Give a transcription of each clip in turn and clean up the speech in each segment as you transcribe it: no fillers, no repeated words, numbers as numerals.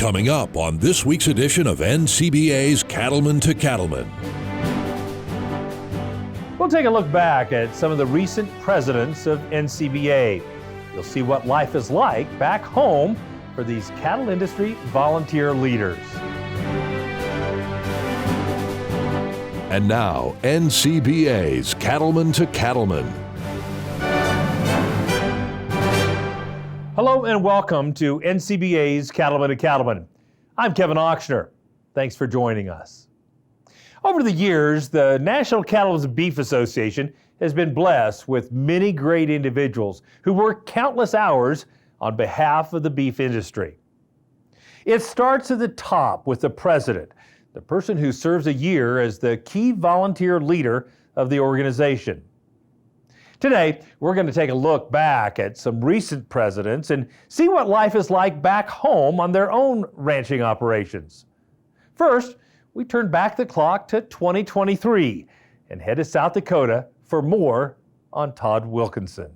Coming up on this week's edition of NCBA's Cattlemen to Cattlemen. We'll take a look back at some of the recent presidents of NCBA. You'll see what life is like back home for these cattle industry volunteer leaders. And now, NCBA's Cattlemen to Cattlemen. Hello and welcome to NCBA's Cattlemen to Cattlemen. I'm Kevin Ochsner. Thanks for joining us. Over the years, the National Cattlemen's Beef Association has been blessed with many great individuals who work countless hours on behalf of the beef industry. It starts at the top with the president, the person who serves a year as the key volunteer leader of the organization. Today, we're going to take a look back at some recent presidents and see what life is like back home on their own ranching operations. First, we turn back the clock to 2023 and head to South Dakota for more on Todd Wilkinson.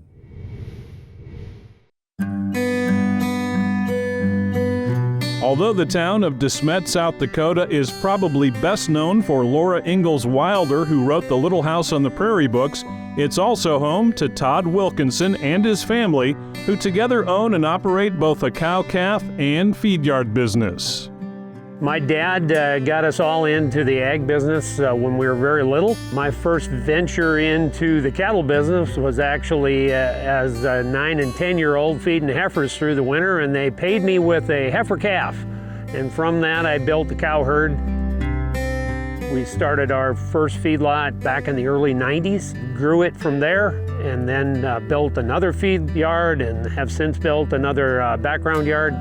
Although the town of De Smet, South Dakota is probably best known for Laura Ingalls Wilder, who wrote the Little House on the Prairie books, it's also home to Todd Wilkinson and his family, who together own and operate both a cow-calf and feed yard business. My dad got us all into the ag business when we were very little. My first venture into the cattle business was actually as a 9 and 10-year-old feeding heifers through the winter, and they paid me with a heifer calf. And from that, I built the cow herd. We started our first feedlot back in the early 90s, grew it from there, and then built another feed yard and have since built another background yard.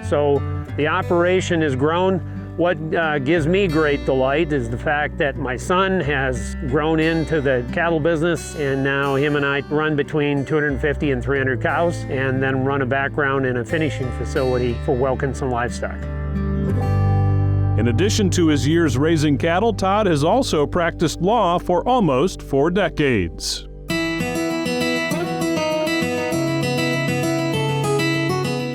So the operation has grown. What gives me great delight is the fact that my son has grown into the cattle business, and now him and I run between 250 and 300 cows, and then run a background in a finishing facility for Wilkinson Livestock. In addition to his years raising cattle, Todd has also practiced law for almost 4 decades.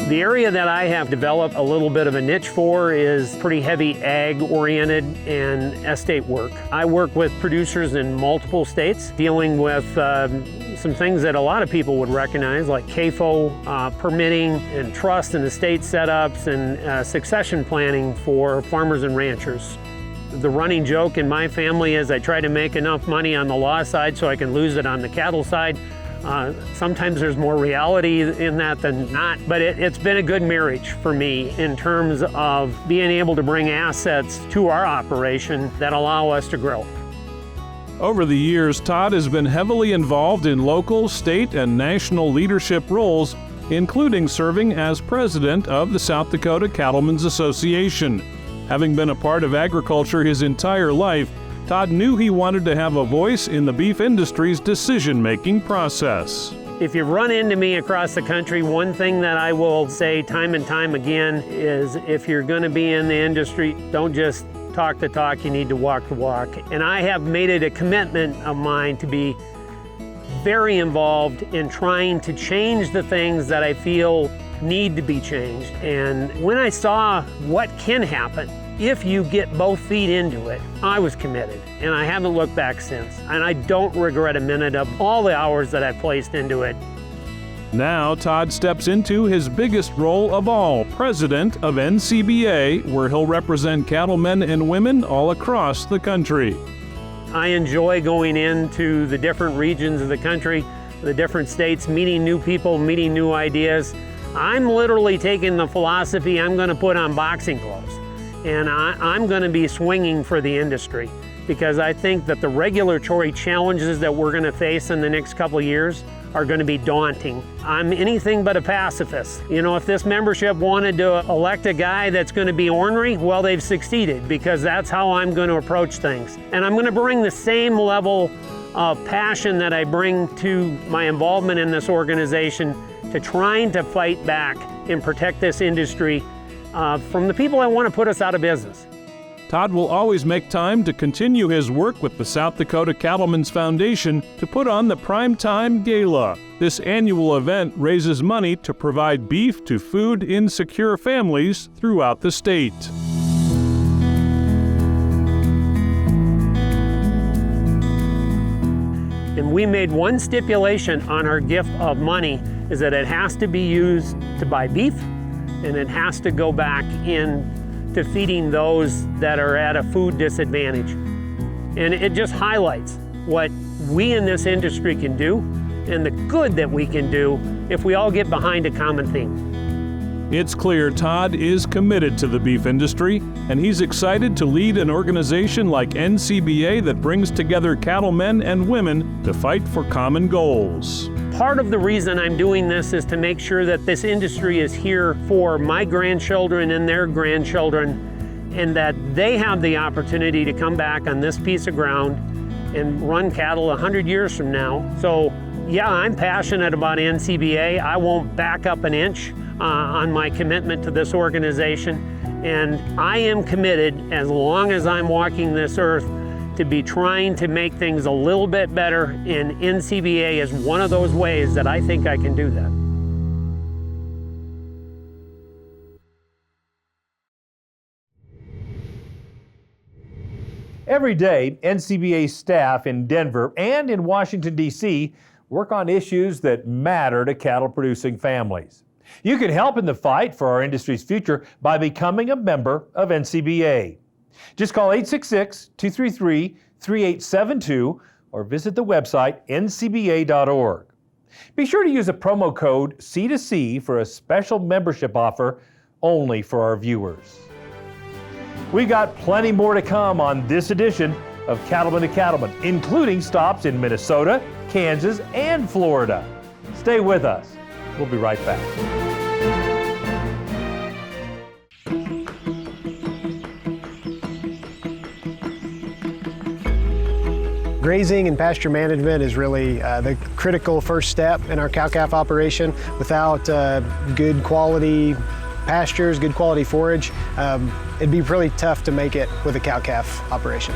The area that I have developed a little bit of a niche for is pretty heavy ag-oriented and estate work. I work with producers in multiple states, dealing with some things that a lot of people would recognize, like CAFO, permitting and trust and estate setups, and succession planning for farmers and ranchers. The running joke in my family is I try to make enough money on the law side so I can lose it on the cattle side. Sometimes there's more reality in that than not, but it's been a good marriage for me in terms of being able to bring assets to our operation that allow us to grow. Over the years, Todd has been heavily involved in local, state, and national leadership roles, including serving as president of the South Dakota Cattlemen's Association. Having been a part of agriculture his entire life, Todd knew he wanted to have a voice in the beef industry's decision-making process. If you run into me across the country, one thing that I will say time and time again is if you're going to be in the industry, don't just talk the talk, you need to walk the walk. And I have made it a commitment of mine to be very involved in trying to change the things that I feel need to be changed. And when I saw what can happen if you get both feet into it, I was committed, and I haven't looked back since. And I don't regret a minute of all the hours that I've placed into it. Now Todd steps into his biggest role of all, president of NCBA, where he'll represent cattlemen and women all across the country. I enjoy going into the different regions of the country, the different states, meeting new people, meeting new ideas. I'm literally taking the philosophy I'm going to put on boxing gloves, and I'm going to be swinging for the industry, because I think that the regulatory challenges that we're going to face in the next couple of years are going to be daunting. I'm anything but a pacifist. You know, if this membership wanted to elect a guy that's going to be ornery, well, they've succeeded, because that's how I'm going to approach things. And I'm going to bring the same level of passion that I bring to my involvement in this organization to trying to fight back and protect this industry from the people that want to put us out of business. Todd will always make time to continue his work with the South Dakota Cattlemen's Foundation to put on the Primetime Gala. This annual event raises money to provide beef to food insecure families throughout the state. And we made one stipulation on our gift of money, is that it has to be used to buy beef, and it has to go back in to feeding those that are at a food disadvantage. And it just highlights what we in this industry can do and the good that we can do if we all get behind a common theme. It's clear Todd is committed to the beef industry, and he's excited to lead an organization like NCBA that brings together cattlemen and women to fight for common goals. Part of the reason I'm doing this is to make sure that this industry is here for my grandchildren and their grandchildren, and that they have the opportunity to come back on this piece of ground and run cattle 100 years from now. So yeah, I'm passionate about NCBA. I won't back up an inch on my commitment to this organization, and I am committed, as long as I'm walking this earth, to be trying to make things a little bit better, and NCBA is one of those ways that I think I can do that. Every day, NCBA staff in Denver and in Washington, D.C. work on issues that matter to cattle-producing families. You can help in the fight for our industry's future by becoming a member of NCBA. Just call 866-233-3872 or visit the website ncba.org. Be sure to use a promo code C2C for a special membership offer only for our viewers. We got plenty more to come on this edition of Cattlemen to Cattlemen, including stops in Minnesota, Kansas, and Florida. Stay with us. We'll be right back. Grazing and pasture management is really the critical first step in our cow-calf operation. Without good quality pastures, good quality forage, it'd be really tough to make it with a cow-calf operation.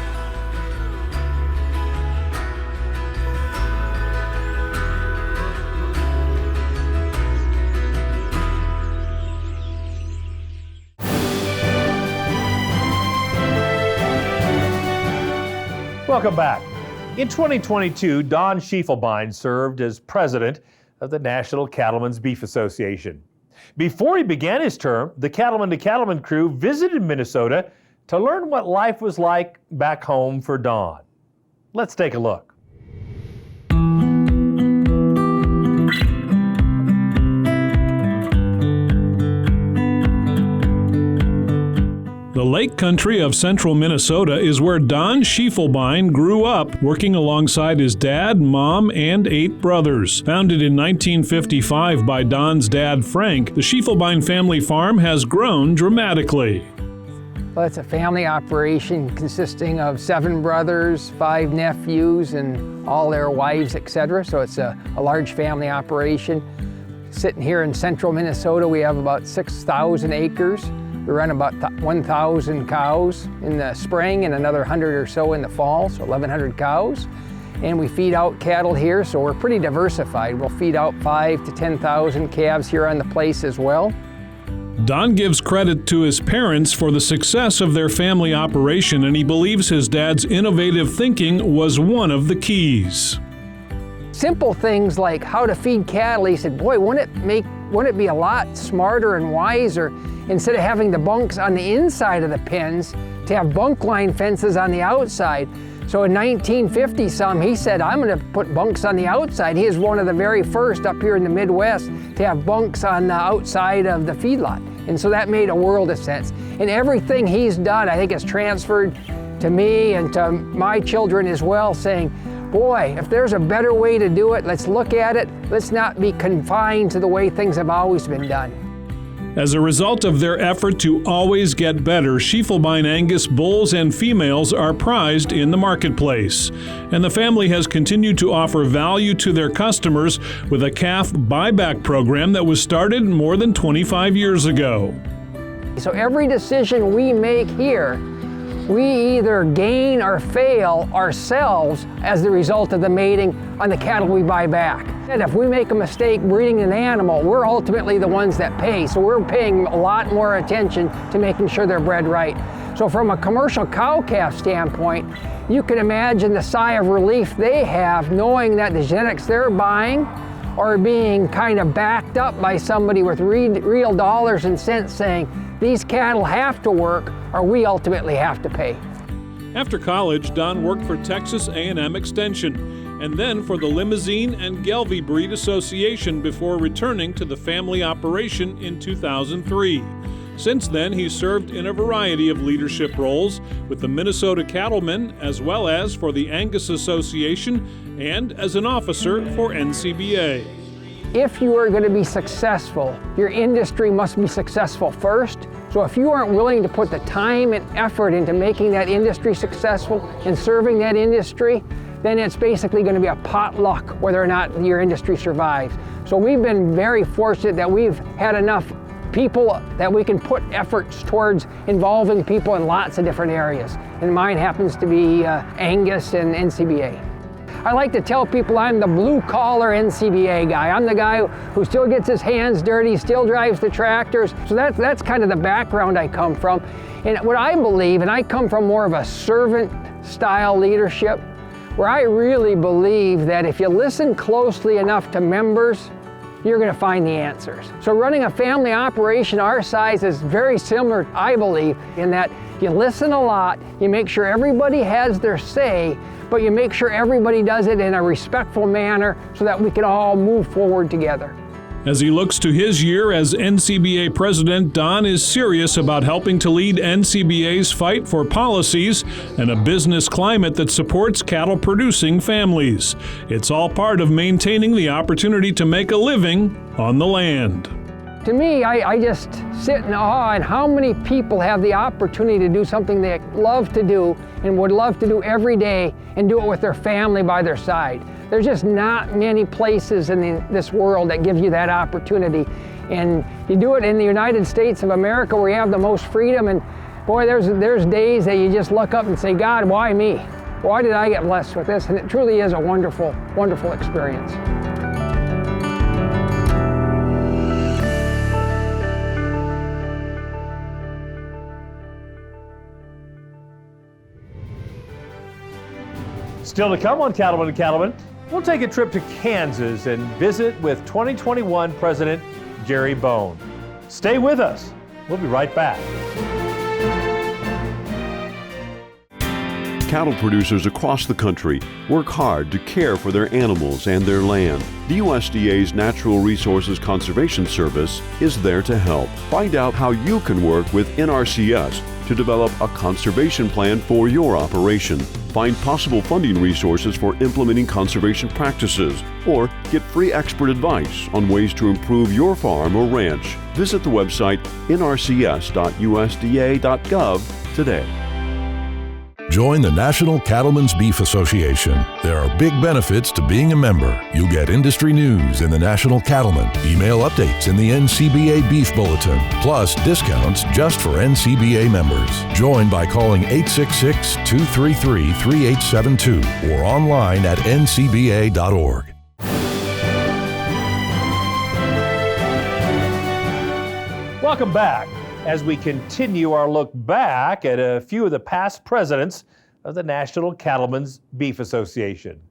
Welcome back. In 2022, Don Schiefelbein served as president of the National Cattlemen's Beef Association. Before he began his term, the Cattlemen to Cattlemen crew visited Minnesota to learn what life was like back home for Don. Let's take a look. The lake country of central Minnesota is where Don Schiefelbein grew up, working alongside his dad, mom, and 8 brothers. Founded in 1955 by Don's dad, Frank, the Schiefelbein family farm has grown dramatically. Well, it's a family operation consisting of 7 brothers, 5 nephews, and all their wives, etc. So it's a large family operation. Sitting here in central Minnesota, we have about 6,000 acres. We run about 1,000 cows in the spring and another 100 or so in the fall, so 1,100 cows. And we feed out cattle here, so we're pretty diversified. We'll feed out 5,000 to 10,000 calves here on the place as well. Don gives credit to his parents for the success of their family operation, and he believes his dad's innovative thinking was one of the keys. Simple things like how to feed cattle. He said, boy, wouldn't it be a lot smarter and wiser, instead of having the bunks on the inside of the pens, to have bunk line fences on the outside. So in 1950 he said, I'm going to put bunks on the outside. He is one of the very first up here in the Midwest to have bunks on the outside of the feedlot. And so that made a world of sense. And everything he's done, I think, has transferred to me and to my children as well, saying, boy, if there's a better way to do it, let's look at it. Let's not be confined to the way things have always been done. As a result of their effort to always get better, Schiefelbein Angus bulls and females are prized in the marketplace. And the family has continued to offer value to their customers with a calf buyback program that was started more than 25 years ago. So every decision we make here, we either gain or fail ourselves as the result of the mating on the cattle we buy back. And if we make a mistake breeding an animal, we're ultimately the ones that pay. So we're paying a lot more attention to making sure they're bred right. So from a commercial cow-calf standpoint, you can imagine the sigh of relief they have knowing that the genetics they're buying are being kind of backed up by somebody with real dollars and cents saying, these cattle have to work or we ultimately have to pay. After college, Don worked for Texas A&M Extension and then for the Limousine and Gelbvieh Breed Association before returning to the family operation in 2003. Since then, he's served in a variety of leadership roles with the Minnesota Cattlemen as well as for the Angus Association and as an officer for NCBA. If you are going to be successful, your industry must be successful first. So if you aren't willing to put the time and effort into making that industry successful and serving that industry, then it's basically going to be a potluck whether or not your industry survives. So we've been very fortunate that we've had enough people that we can put efforts towards involving people in lots of different areas. And mine happens to be Angus and NCBA. I like to tell people I'm the blue-collar NCBA guy. I'm the guy who still gets his hands dirty, still drives the tractors. So that's kind of the background I come from. And what I believe, and I come from more of a servant-style leadership, where I really believe that if you listen closely enough to members, you're going to find the answers. So running a family operation our size is very similar, I believe, in that you listen a lot, you make sure everybody has their say, but you make sure everybody does it in a respectful manner so that we can all move forward together. As he looks to his year as NCBA president, Don is serious about helping to lead NCBA's fight for policies and a business climate that supports cattle-producing families. It's all part of maintaining the opportunity to make a living on the land. To me, I just sit in awe at how many people have the opportunity to do something they love to do and would love to do every day and do it with their family by their side. There's just not many places in this world that give you that opportunity. And you do it in the United States of America where you have the most freedom, and boy, there's days that you just look up and say, God, why me? Why did I get blessed with this? And it truly is a wonderful, wonderful experience. Still to come on Cattlemen and Cattlemen, we'll take a trip to Kansas and visit with 2021 President Jerry Bohn. Stay with us. We'll be right back. Cattle producers across the country work hard to care for their animals and their land. The USDA's Natural Resources Conservation Service is there to help. Find out how you can work with NRCS to develop a conservation plan for your operation. Find possible funding resources for implementing conservation practices, or get free expert advice on ways to improve your farm or ranch. Visit the website nrcs.usda.gov today. Join the National Cattlemen's Beef Association. There are big benefits to being a member. You'll get industry news in the National Cattlemen, email updates in the NCBA Beef Bulletin, plus discounts just for NCBA members. Join by calling 866-233-3872 or online at ncba.org. Welcome back as we continue our look back at a few of the past presidents of the National Cattlemen's Beef Association.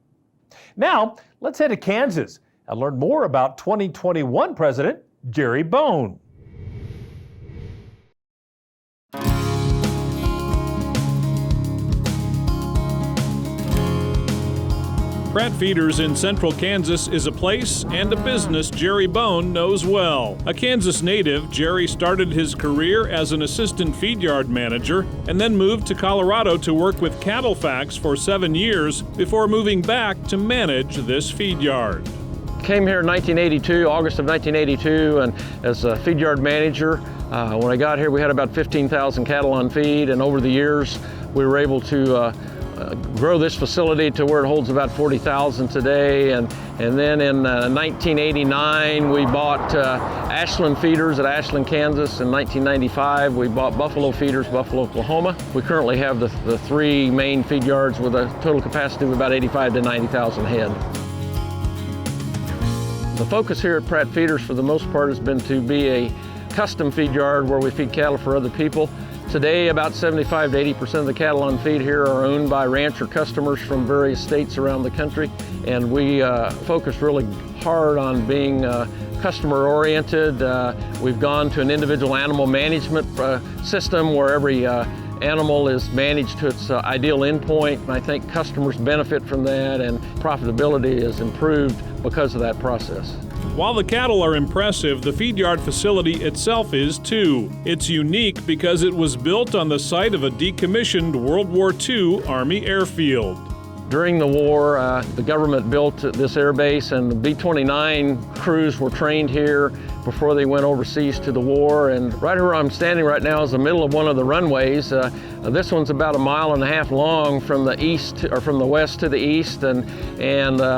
Now, let's head to Kansas and learn more about 2021 President Jerry Bohn. Pratt Feeders in central Kansas is a place and a business Jerry Bohn knows well. A Kansas native, Jerry started his career as an assistant feed yard manager and then moved to Colorado to work with CattleFax for 7 years before moving back to manage this feed yard. Came here in 1982, August of 1982, and as a feed yard manager. When I got here, we had about 15,000 cattle on feed, and over the years, we were able to grow this facility to where it holds about 40,000 today. And then in 1989, we bought Ashland feeders at Ashland, Kansas. In 1995, we bought Buffalo feeders, Buffalo, Oklahoma. We currently have the 3 main feed yards with a total capacity of about 85 to 90,000 head. The focus here at Pratt Feeders for the most part has been to be a custom feed yard where we feed cattle for other people. Today, about 75 to 80% of the cattle on feed here are owned by rancher customers from various states around the country, and we focus really hard on being customer oriented. We've gone to an individual animal management system where every animal is managed to its ideal endpoint, and I think customers benefit from that, and profitability is improved because of that process. While the cattle are impressive, the feed yard facility itself is too. It's unique because it was built on the site of a decommissioned World War II Army airfield. During the war, the government built this air base, and the B-29 crews were trained here before they went overseas to the war. And right where I'm standing right now is the middle of one of the runways. This one's about 1.5 miles long from the east, or from the west to the east, and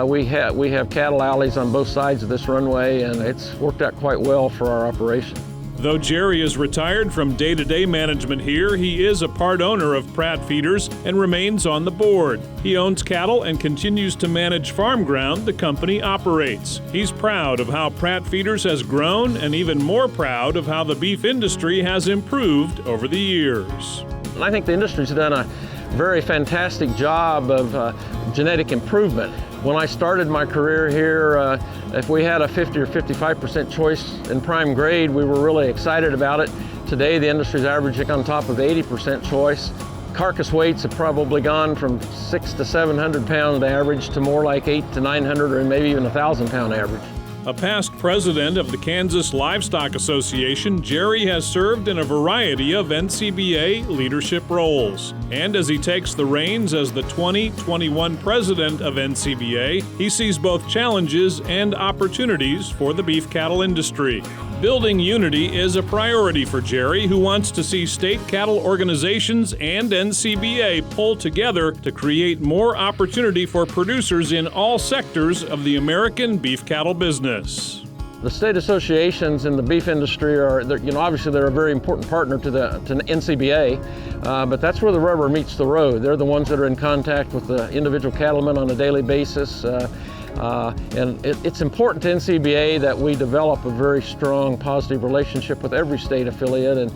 we have cattle alleys on both sides of this runway, and it's worked out quite well for our operation. Though Jerry is retired from day-to-day management here, he is a part owner of Pratt Feeders and remains on the board. He owns cattle and continues to manage farm ground the company operates. He's proud of how Pratt Feeders has grown and even more proud of how the beef industry has improved over the years. I think the industry's done a very fantastic job of genetic improvement. When I started my career here, if we had a 50 or 55% choice in prime grade, we were really excited about it. Today, the industry's averaging on top of 80% choice. Carcass weights have probably gone from 600 to 700 pound average to more like 800 to 900 or maybe even 1,000 pound average. A past president of the Kansas Livestock Association, Jerry has served in a variety of NCBA leadership roles. And as he takes the reins as the 2021 president of NCBA, he sees both challenges and opportunities for the beef cattle industry. Building unity is a priority for Jerry, who wants to see state cattle organizations and NCBA pull together to create more opportunity for producers in all sectors of the American beef cattle business. The state associations in the beef industry are, obviously they're a very important partner to NCBA, but that's where the rubber meets the road. They're the ones that are in contact with the individual cattlemen on a daily basis. And it's important to NCBA that we develop a very strong, positive relationship with every state affiliate, and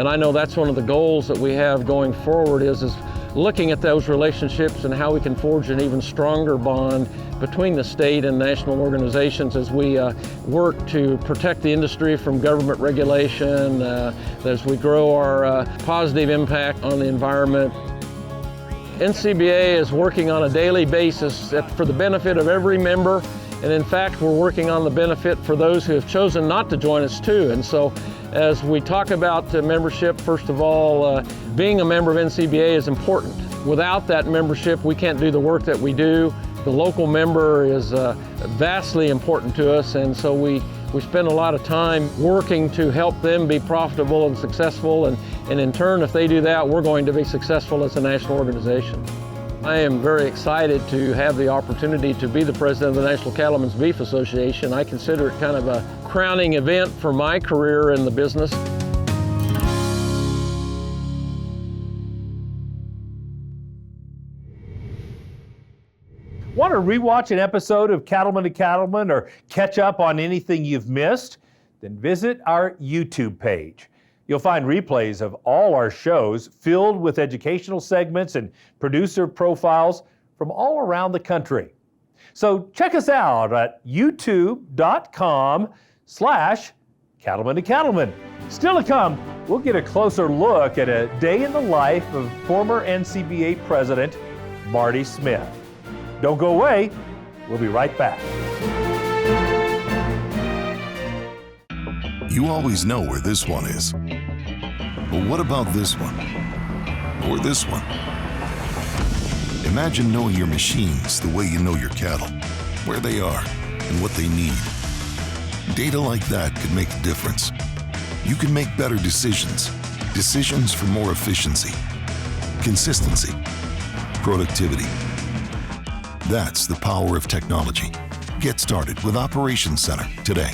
I know that's one of the goals that we have going forward is looking at those relationships and how we can forge an even stronger bond between the state and national organizations as we work to protect the industry from government regulation, as we grow our positive impact on the environment. NCBA is working on a daily basis for the benefit of every member, and in fact we're working on the benefit for those who have chosen not to join us too. And so as we talk about membership, first of all, being a member of NCBA is important. Without that membership, we can't do the work that we do. The local member is vastly important to us, and so we spend a lot of time working to help them be profitable and successful, and in turn, if they do that, we're going to be successful as a national organization. I am very excited to have the opportunity to be the president of the National Cattlemen's Beef Association. I consider it kind of a crowning event for my career in the business. Want to rewatch an episode of Cattlemen to Cattlemen or catch up on anything you've missed? Then visit our YouTube page. You'll find replays of all our shows filled with educational segments and producer profiles from all around the country. So check us out at youtube.com/Cattlemen to Cattlemen. Still to come, we'll get a closer look at a day in the life of former NCBA President Marty Smith. Don't go away. We'll be right back. You always know where this one is. But what about this one? Or this one? Imagine knowing your machines the way you know your cattle, where they are and what they need. Data like that could make a difference. You can make better decisions for more efficiency, consistency, productivity. That's the power of technology. Get started with Operations Center today.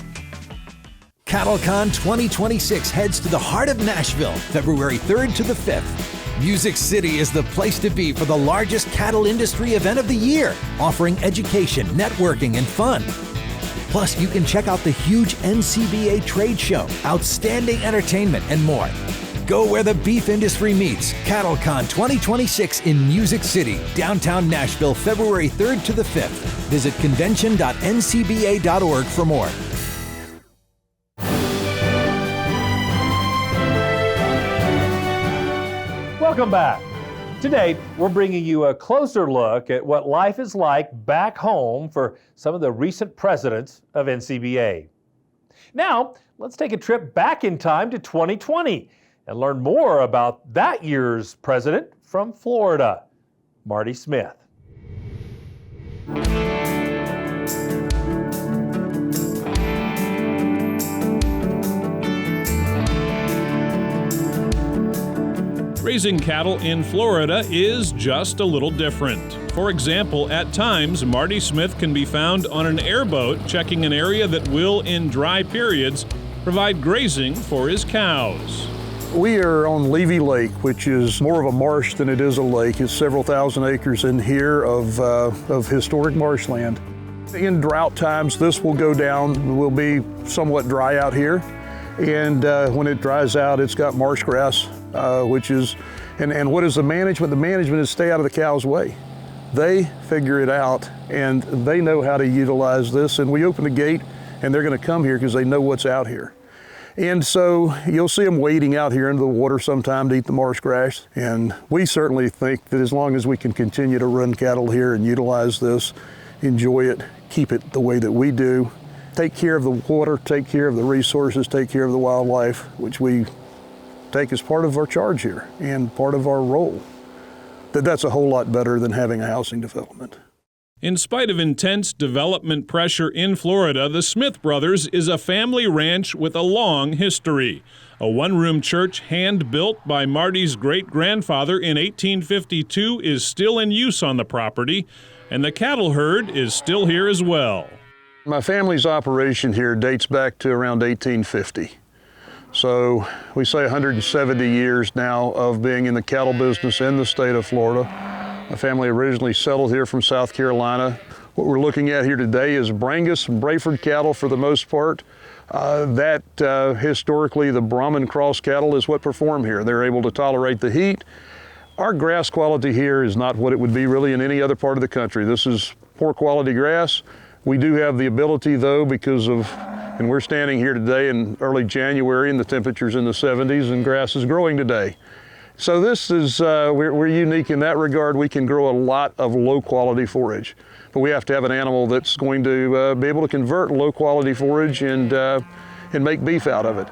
CattleCon 2026 heads to the heart of Nashville, February 3rd to the 5th. Music City is the place to be for the largest cattle industry event of the year, offering education, networking, and fun. Plus, you can check out the huge NCBA trade show, outstanding entertainment, and more. Go where the beef industry meets. CattleCon 2026 in Music City, downtown Nashville, February 3rd to the 5th. Visit convention.ncba.org for more. Welcome back. Today, we're bringing you a closer look at what life is like back home for some of the recent presidents of NCBA. Now, let's take a trip back in time to 2020 and learn more about that year's president from Florida, Marty Smith. Raising cattle in Florida is just a little different. For example, at times, Marty Smith can be found on an airboat checking an area that will, in dry periods, provide grazing for his cows. We are on Levy Lake, which is more of a marsh than it is a lake. It's several thousand acres in here of historic marshland. In drought times, this will go down. Will be somewhat dry out here. And when it dries out, it's got marsh grass, which is, and what is the management? The management is stay out of the cow's way. They figure it out, and they know how to utilize this. And we open the gate, and they're going to come here because they know what's out here. And so you'll see them wading out here into the water sometime to eat the marsh grass. And we certainly think that as long as we can continue to run cattle here and utilize this, enjoy it, keep it the way that we do, take care of the water, take care of the resources, take care of the wildlife, which we take as part of our charge here and part of our role, that's a whole lot better than having a housing development. In spite of intense development pressure in Florida, the Smith Brothers is a family ranch with a long history. A one-room church hand-built by Marty's great-grandfather in 1852 is still in use on the property, and the cattle herd is still here as well. My family's operation here dates back to around 1850. So we say 170 years now of being in the cattle business in the state of Florida. My family originally settled here from South Carolina. What we're looking at here today is Brangus and Brayford cattle for the most part. Historically, the Brahman cross cattle is what perform here. They're able to tolerate the heat. Our grass quality here is not what it would be really in any other part of the country. This is poor quality grass. We do have the ability though because of, and we're standing here today in early January and the temperature's in the 70s and grass is growing today. So this is, we're unique in that regard. We can grow a lot of low quality forage, but we have to have an animal that's going to be able to convert low quality forage and make beef out of it.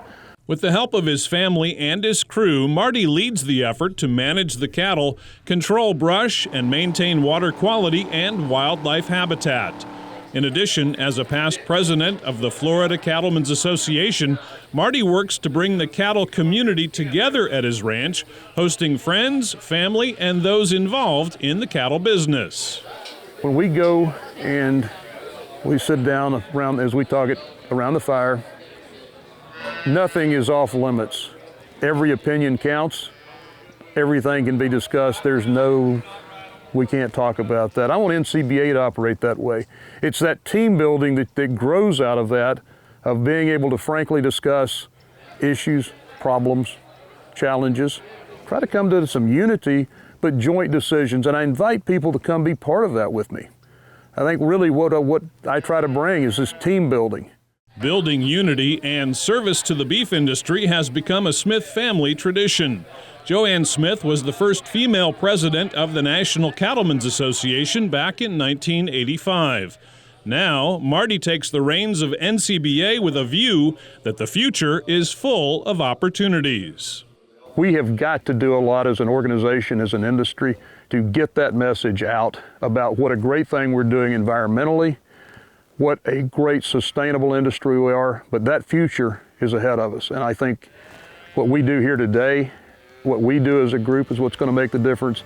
With the help of his family and his crew, Marty leads the effort to manage the cattle, control brush, and maintain water quality and wildlife habitat. In addition, as a past president of the Florida Cattlemen's Association, Marty works to bring the cattle community together at his ranch, hosting friends, family, and those involved in the cattle business. When we go and we sit down around, as we talk it, around the fire, nothing is off limits. Every opinion counts. Everything can be discussed. There's no, we can't talk about that. I want NCBA to operate that way. It's that team building that grows out of that, of being able to frankly discuss issues, problems, challenges, try to come to some unity, but joint decisions. And I invite people to come be part of that with me. I think really what I try to bring is this team building. Building unity and service to the beef industry has become a Smith family tradition. Joanne Smith was the first female president of the National Cattlemen's Association back in 1985. Now, Marty takes the reins of NCBA with a view that the future is full of opportunities. We have got to do a lot as an organization, as an industry, to get that message out about what a great thing we're doing environmentally, what a great sustainable industry we are, but that future is ahead of us. And I think what we do here today, what we do as a group is what's going to make the difference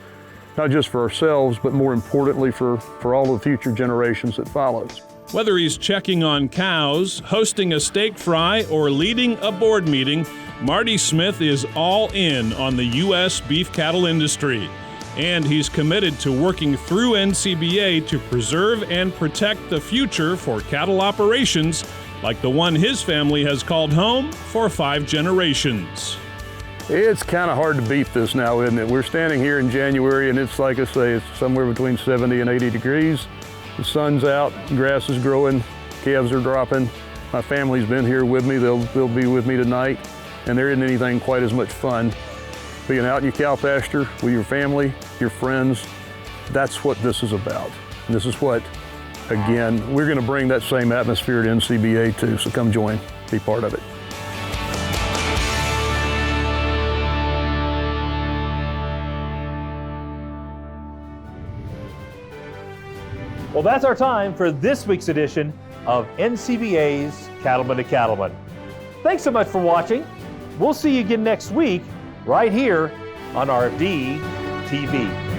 not just for ourselves, but more importantly for all the future generations that follow. Whether he's checking on cows, hosting a steak fry, or leading a board meeting, Marty Smith is all in on the U.S. beef cattle industry. And he's committed to working through NCBA to preserve and protect the future for cattle operations like the one his family has called home for 5 generations. It's kind of hard to beat this now, isn't it? We're standing here in January and it's like I say, it's somewhere between 70 and 80 degrees. The sun's out, grass is growing, calves are dropping. My family's been here with me, they'll be with me tonight, and there isn't anything quite as much fun. Being out in your cow pasture with your family, your friends, that's what this is about. And this is what, again, we're gonna bring that same atmosphere to NCBA too, so come join, be part of it. Well, that's our time for this week's edition of NCBA's Cattlemen to Cattlemen. Thanks so much for watching. We'll see you again next week right here on RFD TV.